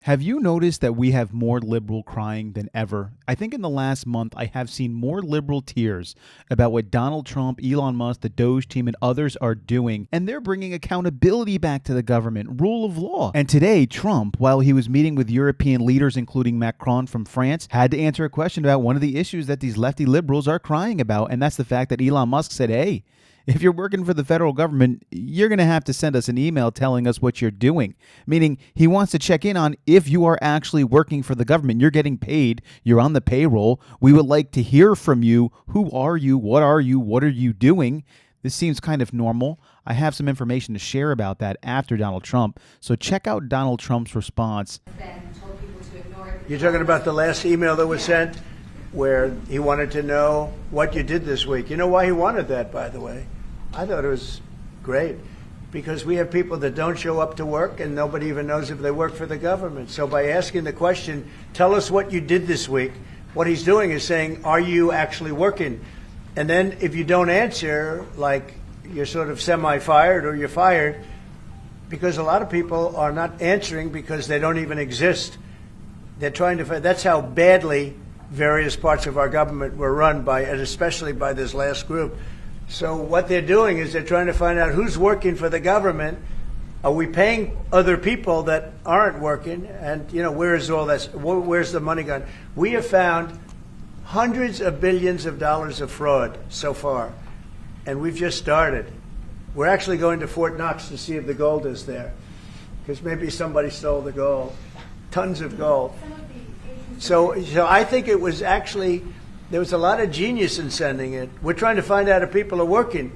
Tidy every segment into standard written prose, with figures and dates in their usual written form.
Have you noticed that we have more liberal crying than ever? I think in the last month, I have seen more liberal tears about what Donald Trump, Elon Musk, the Doge team, and others are doing, and they're bringing accountability back to the government, rule of law. And today, Trump, while he was meeting with European leaders, including Macron from France, had to answer a question about one of the issues that these lefty liberals are crying about, and that's the fact that Elon Musk said, hey, if you're working for the federal government, you're going to have to send us an email telling us what you're doing. Meaning he wants to check in on if you are actually working for the government. You're getting paid. You're on the payroll. We would like to hear from you. Who are you? What are you? What are you doing? This seems kind of normal. I have some information to share about that after Donald Trump. So check out Donald Trump's response. You're talking about the last email that was sent where he wanted to know what you did this week. You know why he wanted that, by the way? I thought it was great because we have people that don't show up to work and nobody even knows if they work for the government. So by asking the question, tell us what you did this week, what he's doing is saying, are you actually working? And then if you don't answer, like you're sort of semi-fired or you're fired, because a lot of people are not answering because they don't even exist. They're trying to find, that's how badly various parts of our government were run by, and especially by this last group. So what they're doing is they're trying to find out who's working for the government. Are we paying other people that aren't working? And, you know, where is all that? Where's the money gone? We have found hundreds of billions of dollars of fraud so far, and we've just started. We're actually going to Fort Knox to see if the gold is there, because maybe somebody stole the gold. Tons of gold. So I think it was actually, there was a lot of genius in sending it. We're trying to find out if people are working.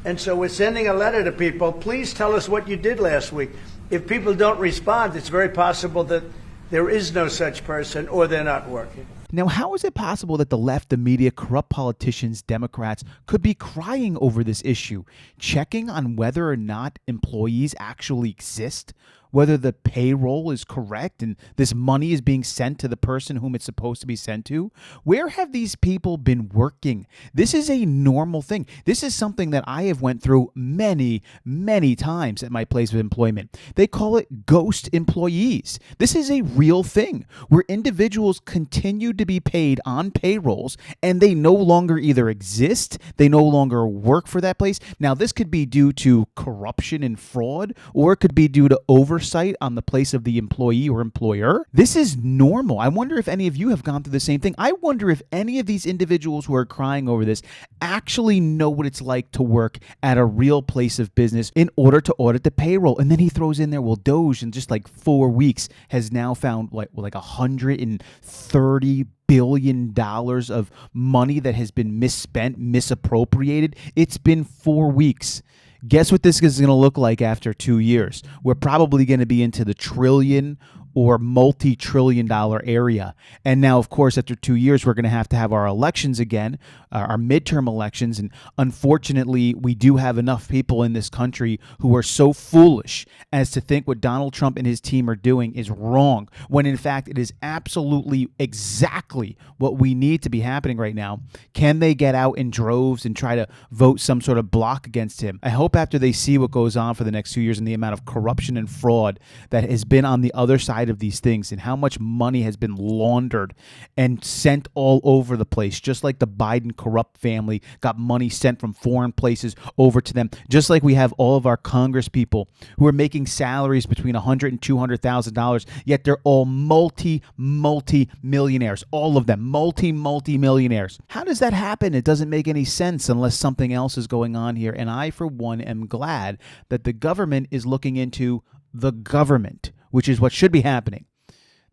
And so we're sending a letter to people, please tell us what you did last week. If people don't respond, it's very possible that there is no such person or they're not working. Now, how is it possible that the left, the media, corrupt politicians, Democrats could be crying over this issue, checking on whether or not employees actually exist, whether the payroll is correct and this money is being sent to the person whom it's supposed to be sent to? Where have these people been working? This is a normal thing. This is something that I have went through many, many times at my place of employment. They call it ghost employees. This is a real thing where individuals continue to be paid on payrolls and they no longer either exist, they no longer work for that place. Now, this could be due to corruption and fraud, or it could be due to oversight on the place of the employee or employer. This is normal. I wonder if any of you have gone through the same thing. I wonder if any of these individuals who are crying over this actually know what it's like to work at a real place of business in order to audit the payroll. And then he throws in there, well, Doge in just like 4 weeks has now found like $130 billion of money that has been misspent, misappropriated. It's been 4 weeks. Guess what this is going to look like after 2 years? We're probably going to be into the trillion or multi-trillion dollar area. And now, of course, after 2 years, we're going to have our elections again, our midterm elections. And unfortunately, we do have enough people in this country who are so foolish as to think what Donald Trump and his team are doing is wrong, when in fact, it is absolutely exactly what we need to be happening right now. Can they get out in droves and try to vote some sort of block against him? I hope after they see what goes on for the next 2 years and the amount of corruption and fraud that has been on the other side of these things and how much money has been laundered and sent all over the place, just like the Biden corrupt family got money sent from foreign places over to them, just like we have all of our Congress people who are making salaries between $100,000 and $200,000, yet they're all multi-millionaires, all of them, multi-millionaires. How does that happen? It doesn't make any sense unless something else is going on here. And I, for one, am glad that the government is looking into the government, which is what should be happening.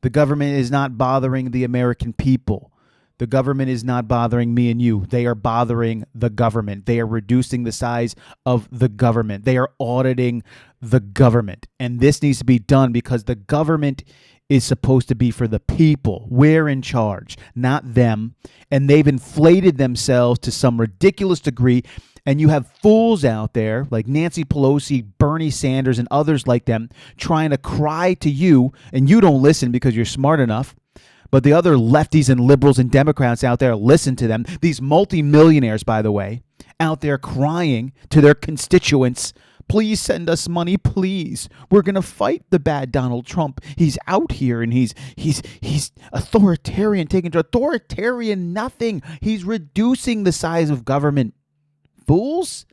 The government is not bothering the American people. The government is not bothering me and you. They are bothering the government. They are reducing the size of the government. They are auditing the government. And this needs to be done because the government is supposed to be for the people. We're in charge, not them. And they've inflated themselves to some ridiculous degree. And you have fools out there like Nancy Pelosi, Bernie Sanders, and others like them trying to cry to you, and you don't listen because you're smart enough. But the other lefties and liberals and Democrats out there listen to them. These multimillionaires, by the way, out there crying to their constituents Please send us money, please. We're going to fight the bad Donald Trump. He's out here and he's authoritarian, taking authoritarian nothing. He's reducing the size of government. Fools.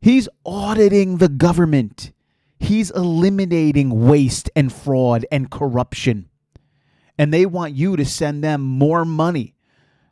He's auditing the government. He's eliminating waste and fraud and corruption. And they want you to send them more money.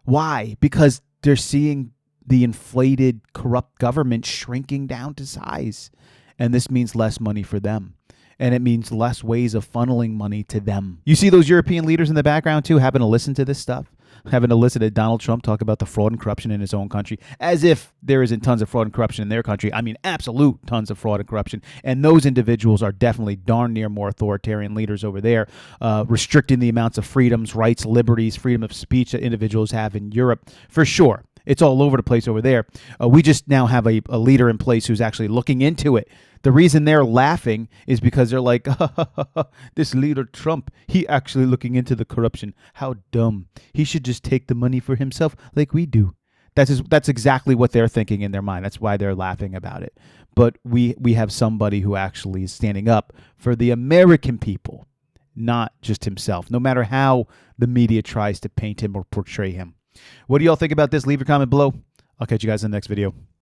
Why? Because they're seeing the inflated, corrupt government shrinking down to size. And this means less money for them. And it means less ways of funneling money to them. You see those European leaders in the background too, having to listen to this stuff, having to listen to Donald Trump talk about the fraud and corruption in his own country, as if there isn't tons of fraud and corruption in their country. I mean, absolute tons of fraud and corruption. And those individuals are definitely darn near more authoritarian leaders over there, restricting the amounts of freedoms, rights, liberties, freedom of speech that individuals have in Europe, for sure. It's all over the place over there. We just now have a leader in place who's actually looking into it. The reason they're laughing is because they're like, this leader Trump, he actually looking into the corruption. How dumb. He should just take the money for himself like we do. That's exactly what they're thinking in their mind. That's why they're laughing about it. But we have somebody who actually is standing up for the American people, not just himself, no matter how the media tries to paint him or portray him. What do y'all think about this? Leave your comment below. I'll catch you guys in the next video.